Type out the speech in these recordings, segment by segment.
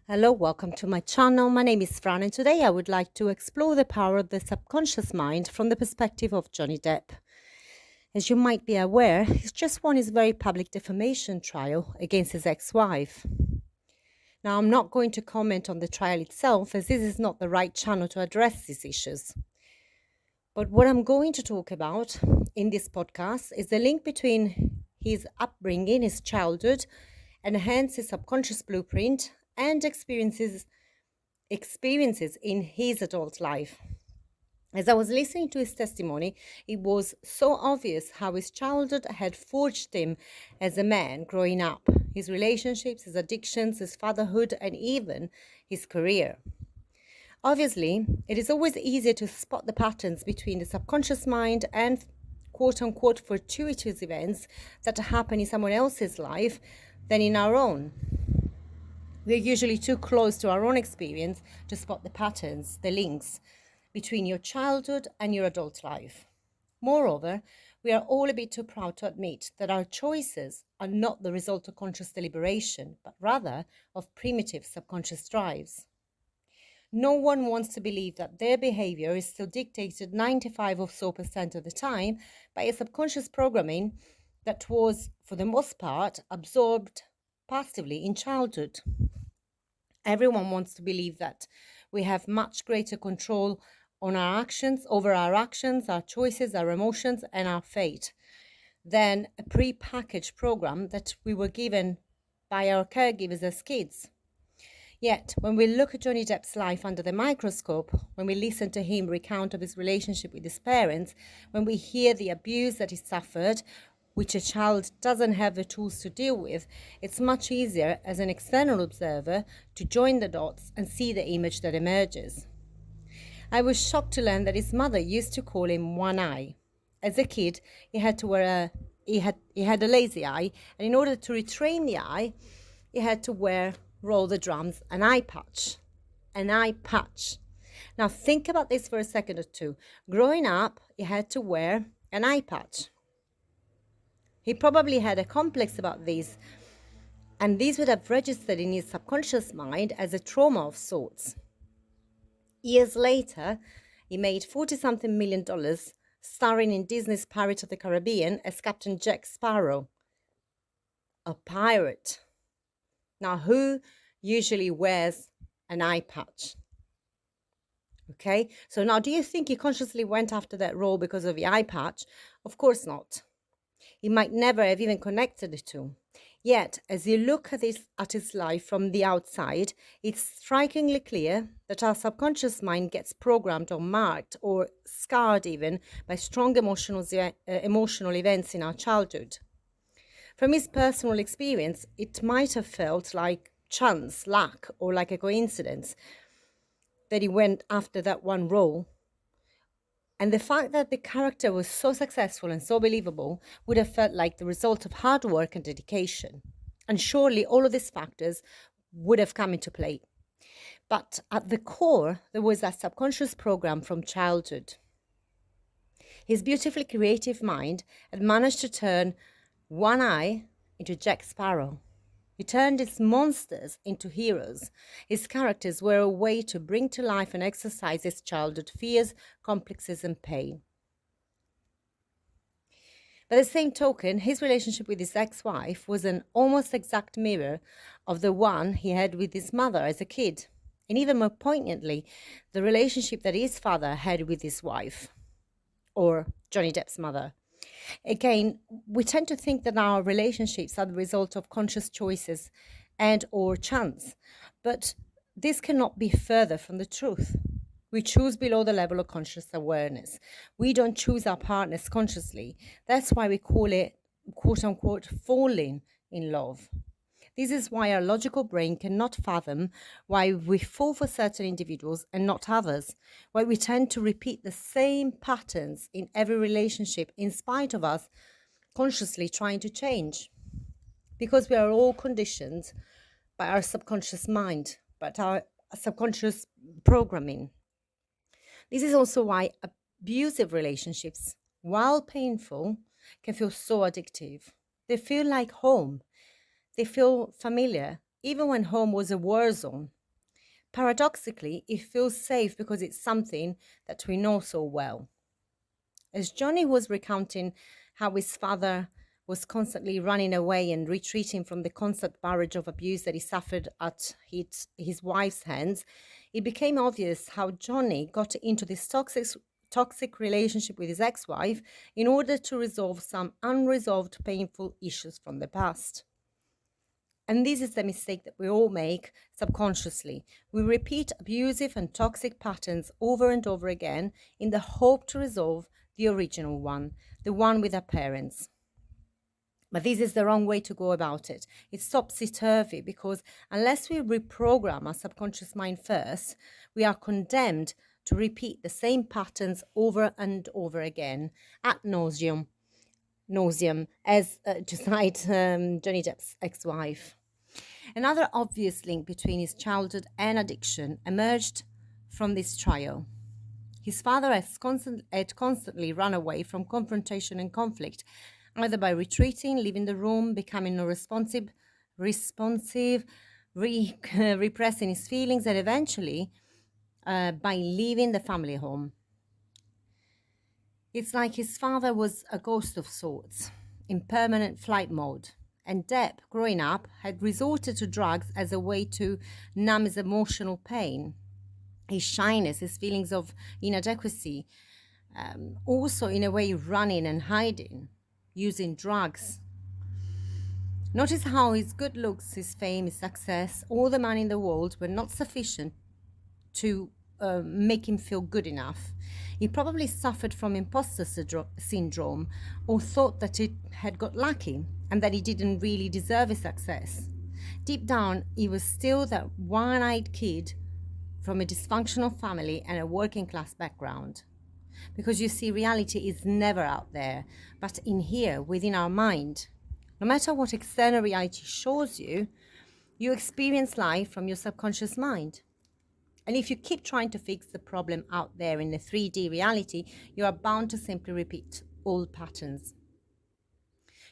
Hello, welcome to my channel. My name is Fran, and today I would like to explore the power of the subconscious mind from the perspective of Johnny Depp. As you might be aware, he's just won his very public defamation trial against his ex-wife. Now, I'm not going to comment on the trial itself, as this is not the right channel to address these issues. But what I'm going to talk about in this podcast is the link between his upbringing, his childhood, and hence his subconscious blueprint and experiences in his adult life. As I was listening to his testimony, it was so obvious how his childhood had forged him as a man growing up, his relationships, his addictions, his fatherhood, and even his career. Obviously, it is always easier to spot the patterns between the subconscious mind and quote-unquote fortuitous events that happen in someone else's life than in our own. We're usually too close to our own experience to spot the patterns, the links between your childhood and your adult life. Moreover, we are all a bit too proud to admit that our choices are not the result of conscious deliberation, but rather of primitive subconscious drives. No one wants to believe that their behavior is still dictated 95% or so of the time by a subconscious programming that was, for the most part, absorbed passively in childhood. Everyone wants to believe that we have much greater control over our actions, our choices, our emotions, and our fate than a pre-packaged program that we were given by our caregivers as kids. Yet, when we look at Johnny Depp's life under the microscope, when we listen to him recount of his relationship with his parents, when we hear the abuse that he suffered, which a child doesn't have the tools to deal with, it's much easier as an external observer to join the dots and see the image that emerges. I was shocked to learn that his mother used to call him One Eye. As a kid, he had a lazy eye, and in order to retrain the eye, he had to roll the drums, an eye patch. An eye patch. Now think about this for a second or two. Growing up, he had to wear an eye patch. He probably had a complex about this, and these would have registered in his subconscious mind as a trauma of sorts. Years later, he made $40-something million starring in Disney's Pirates of the Caribbean as Captain Jack Sparrow, a pirate. Now, who usually wears an eye patch? Okay, so now do you think he consciously went after that role because of the eye patch? Of course not. He might never have even connected the two. Yet, as you look at his life from the outside, it's strikingly clear that our subconscious mind gets programmed or marked or scarred even by strong emotional events in our childhood. From his personal experience, it might have felt like chance, luck, or like a coincidence that he went after that one role. And the fact that the character was so successful and so believable would have felt like the result of hard work and dedication. And surely all of these factors would have come into play. But at the core, there was that subconscious program from childhood. His beautifully creative mind had managed to turn One Eye into Jack Sparrow. He turned his monsters into heroes. His characters were a way to bring to life and exercise his childhood fears, complexes, and pain. By the same token, his relationship with his ex-wife was an almost exact mirror of the one he had with his mother as a kid. And even more poignantly, the relationship that his father had with his wife, or Johnny Depp's mother. Again, we tend to think that our relationships are the result of conscious choices and or chance, but this cannot be further from the truth. We choose below the level of conscious awareness. We don't choose our partners consciously. That's why we call it, quote unquote, falling in love. This is why our logical brain cannot fathom why we fall for certain individuals and not others, why we tend to repeat the same patterns in every relationship in spite of us consciously trying to change. Because we are all conditioned by our subconscious mind, but our subconscious programming. This is also why abusive relationships, while painful, can feel so addictive. They feel like home. They feel familiar, even when home was a war zone. Paradoxically, it feels safe because it's something that we know so well. As Johnny was recounting how his father was constantly running away and retreating from the constant barrage of abuse that he suffered at his wife's hands, it became obvious how Johnny got into this toxic relationship with his ex-wife in order to resolve some unresolved painful issues from the past. And this is the mistake that we all make subconsciously. We repeat abusive and toxic patterns over and over again in the hope to resolve the original one, the one with our parents. But this is the wrong way to go about it. It's topsy-turvy because unless we reprogram our subconscious mind first, we are condemned to repeat the same patterns over and over again ad nauseum, as to cite Johnny Depp's ex-wife. Another obvious link between his childhood and addiction emerged from this trial. His father had constantly run away from confrontation and conflict, either by retreating, leaving the room, becoming responsive, repressing his feelings, and eventually by leaving the family home. It's like his father was a ghost of sorts, in permanent flight mode. And Depp, growing up, had resorted to drugs as a way to numb his emotional pain, his shyness, his feelings of inadequacy, also in a way running and hiding, using drugs. Notice how his good looks, his fame, his success, all the money in the world were not sufficient to make him feel good enough. He probably suffered from imposter syndrome or thought that he had got lucky and that he didn't really deserve his success. Deep down, he was still that one-eyed kid from a dysfunctional family and a working class background. Because you see, reality is never out there, but in here, within our mind. No matter what external reality shows you, you experience life from your subconscious mind. And if you keep trying to fix the problem out there in the 3D reality, you are bound to simply repeat old patterns.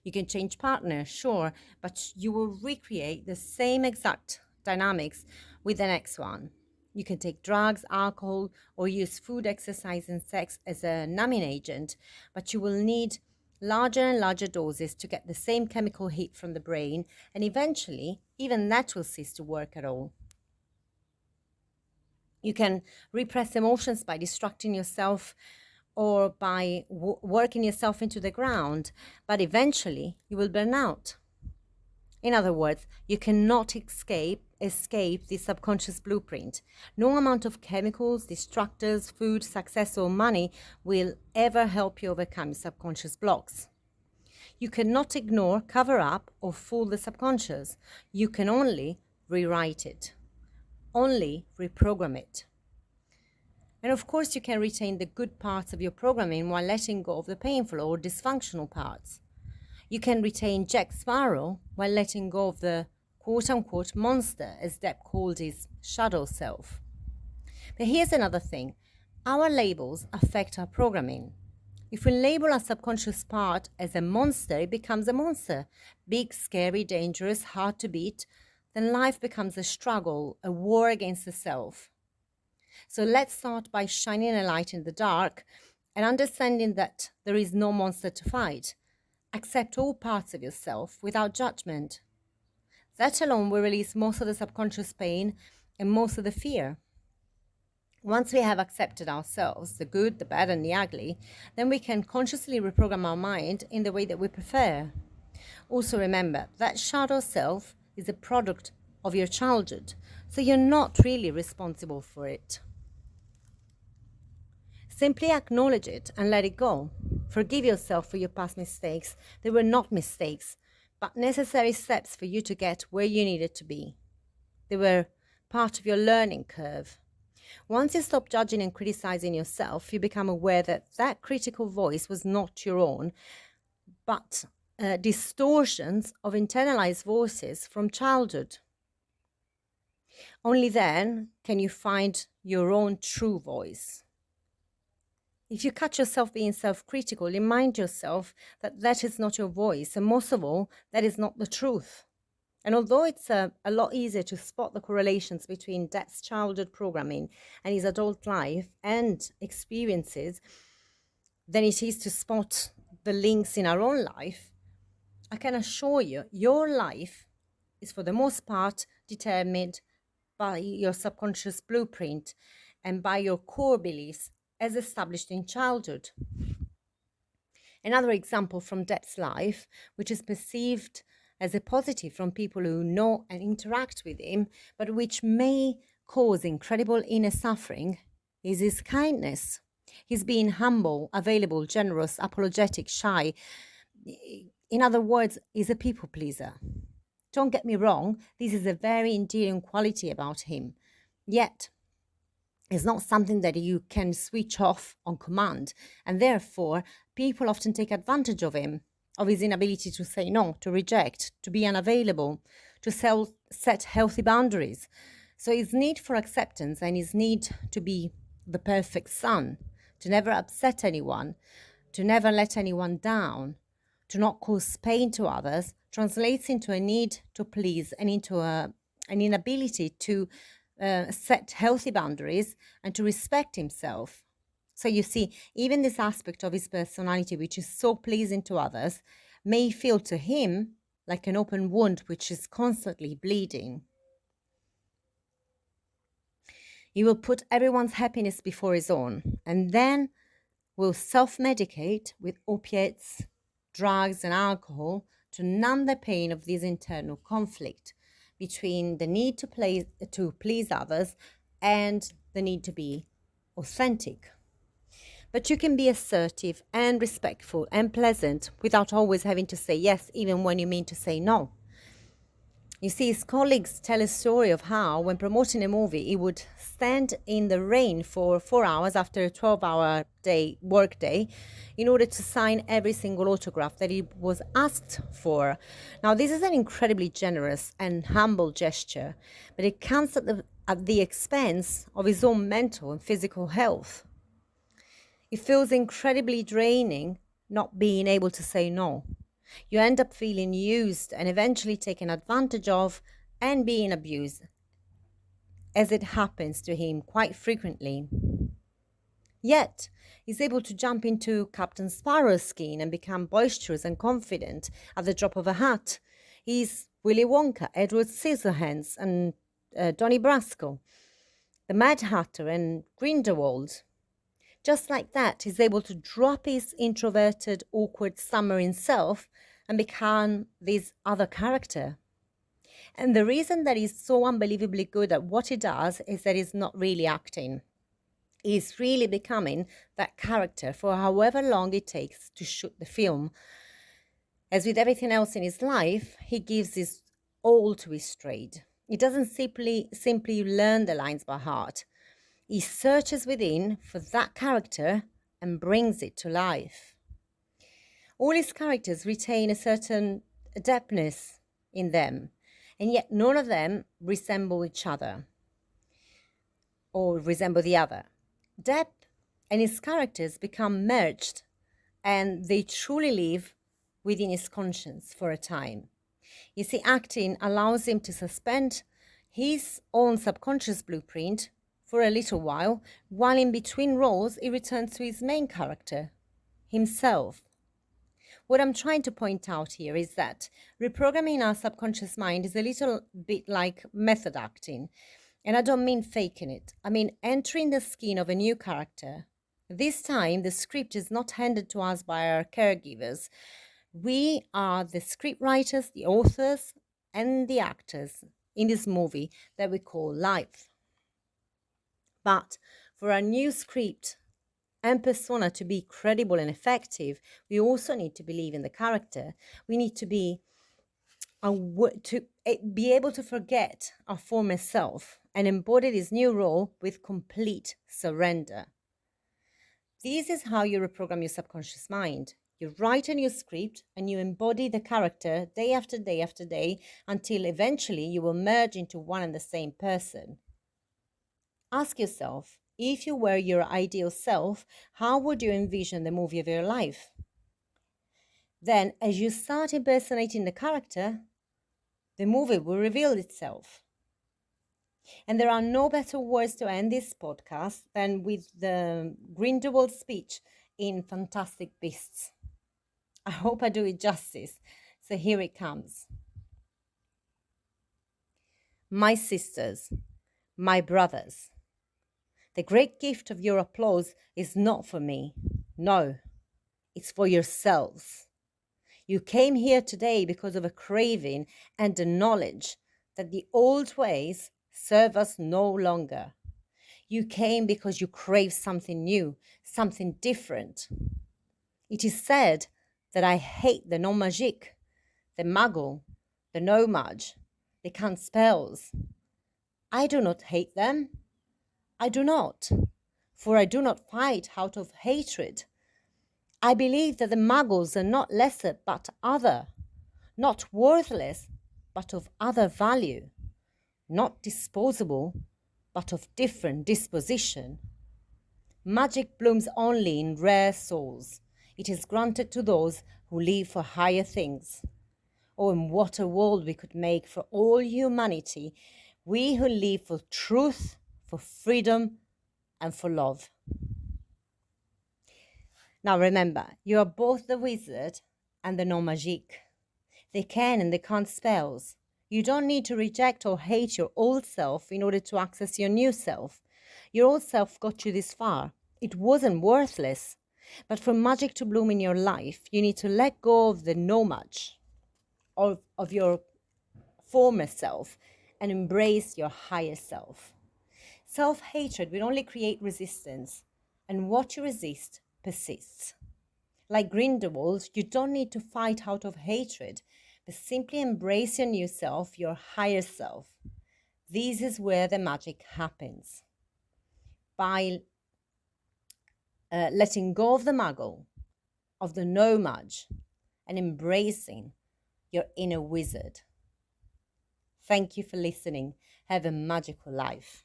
You can change partner, sure, but you will recreate the same exact dynamics with the next one. You can take drugs, alcohol, or use food, exercise, and sex as a numbing agent, but you will need larger and larger doses to get the same chemical hit from the brain, and eventually, even that will cease to work at all. You can repress emotions by distracting yourself or by working yourself into the ground, but eventually you will burn out. In other words, you cannot escape the subconscious blueprint. No amount of chemicals, distractors, food, success, or money will ever help you overcome your subconscious blocks. You cannot ignore, cover up, or fool the subconscious. You can only rewrite it, only reprogram it. And of course, you can retain the good parts of your programming while letting go of the painful or dysfunctional parts. You can retain Jack Sparrow while letting go of the quote-unquote monster, as Depp called his shadow self. But here's another thing. Our labels affect our programming. If we label our subconscious part as a monster, it becomes a monster. Big, scary, dangerous, hard to beat. Then life becomes a struggle, a war against the self. So let's start by shining a light in the dark and understanding that there is no monster to fight. Accept all parts of yourself without judgment. That alone will release most of the subconscious pain and most of the fear. Once we have accepted ourselves, the good, the bad, and the ugly, then we can consciously reprogram our mind in the way that we prefer. Also remember, that shadow self is a product of your childhood, so you're not really responsible for it. Simply acknowledge it and let it go. Forgive yourself for your past mistakes. They were not mistakes, but necessary steps for you to get where you needed to be. They were part of your learning curve. Once you stop judging and criticizing yourself, you become aware that that critical voice was not your own, but distortions of internalized voices from childhood. Only then can you find your own true voice. If you catch yourself being self-critical, remind yourself that that is not your voice, and most of all, that is not the truth. And although it's a lot easier to spot the correlations between Depp's childhood programming and his adult life and experiences than it is to spot the links in our own life, I can assure you, your life is for the most part determined by your subconscious blueprint and by your core beliefs as established in childhood. Another example from Depp's life, which is perceived as a positive from people who know and interact with him, but which may cause incredible inner suffering, is his kindness. He's being humble, available, generous, apologetic, shy. In other words, he's a people pleaser. Don't get me wrong, this is a very endearing quality about him. Yet, it's not something that you can switch off on command, and therefore people often take advantage of him, of his inability to say no, to reject, to be unavailable, to set healthy boundaries. So his need for acceptance and his need to be the perfect son, to never upset anyone, to never let anyone down, to not cause pain to others, translates into a need to please and into an inability to set healthy boundaries and to respect himself. So you see, even this aspect of his personality, which is so pleasing to others, may feel to him like an open wound which is constantly bleeding. He will put everyone's happiness before his own and then will self-medicate with opiates, drugs, and alcohol to numb the pain of this internal conflict between the need to please others and the need to be authentic. But you can be assertive and respectful and pleasant without always having to say yes, even when you mean to say no. You see, his colleagues tell a story of how, when promoting a movie, he would stand in the rain for 4 hours after a 12-hour work day in order to sign every single autograph that he was asked for. Now, this is an incredibly generous and humble gesture, but it comes at the expense of his own mental and physical health. It feels incredibly draining not being able to say no. You end up feeling used and eventually taken advantage of and being abused, as it happens to him quite frequently. Yet, he's able to jump into Captain Sparrow's skin and become boisterous and confident at the drop of a hat. He's Willy Wonka, Edward Scissorhands, and Donnie Brasco, the Mad Hatter, and Grindelwald. Just like that, he's able to drop his introverted, awkward, stammering self and become this other character. And the reason that he's so unbelievably good at what he does is that he's not really acting. He's really becoming that character for however long it takes to shoot the film. As with everything else in his life, he gives his all to his trade. He doesn't simply learn the lines by heart. He searches within for that character and brings it to life. All his characters retain a certain adeptness in them, and yet none of them resemble each other or resemble the other. Depp and his characters become merged, and they truly live within his conscience for a time. You see, acting allows him to suspend his own subconscious blueprint for a little while in between roles, he returns to his main character, himself. What I'm trying to point out here is that reprogramming our subconscious mind is a little bit like method acting. And I don't mean faking it. I mean entering the skin of a new character. This time, the script is not handed to us by our caregivers. We are the script writers, the authors, and the actors in this movie that we call life. But for our new script and persona to be credible and effective, we also need to believe in the character. We need to be able to forget our former self and embody this new role with complete surrender. This is how you reprogram your subconscious mind. You write a new script and you embody the character day after day after day until eventually you will merge into one and the same person. Ask yourself, if you were your ideal self, how would you envision the movie of your life? Then, as you start impersonating the character, the movie will reveal itself. And there are no better words to end this podcast than with the Grindelwald speech in Fantastic Beasts. I hope I do it justice. So here it comes. My sisters, my brothers, the great gift of your applause is not for me. No, it's for yourselves. You came here today because of a craving and the knowledge that the old ways serve us no longer. You came because you crave something new, something different. It is said that I hate the non-magique, the muggle, the no-mage, they can't spells. I do not hate them. I do not, for I do not fight out of hatred. I believe that the muggles are not lesser but other, not worthless but of other value, not disposable but of different disposition. Magic blooms only in rare souls. It is granted to those who live for higher things. Oh, and what a world we could make for all humanity, we who live for truth, for freedom, and for love. Now remember, you are both the wizard and the non-magique. They can and they can't spells. You don't need to reject or hate your old self in order to access your new self. Your old self got you this far. It wasn't worthless. But for magic to bloom in your life, you need to let go of the no-mage, of your former self, and embrace your higher self. Self-hatred will only create resistance, and what you resist persists. Like Grindelwald, you don't need to fight out of hatred, but simply embrace your new self, your higher self. This is where the magic happens. By letting go of the muggle, of the no-mage, and embracing your inner wizard. Thank you for listening. Have a magical life.